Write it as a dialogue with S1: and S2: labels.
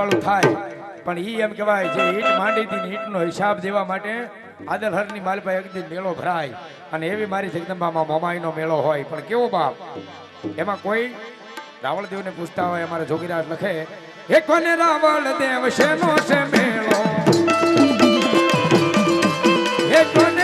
S1: ઉજાળું થાય પણ ઈ એમ કહેવાય જે ઈટ માંડી હતી ઈટનો હિસાબ દેવા માટે આદલહરની માલપા એક દી મેળો ભરાય અને એવી મારી જગદંબામાં મોમાઈનો મેળો હોય પણ કેવો બાપ એમાં કોઈ રાવળ દેવને પૂછતા હોય અમારા જોગીરાજ લખે એક કોને રાવળ દેવ શેનો છે મેળો એક કોને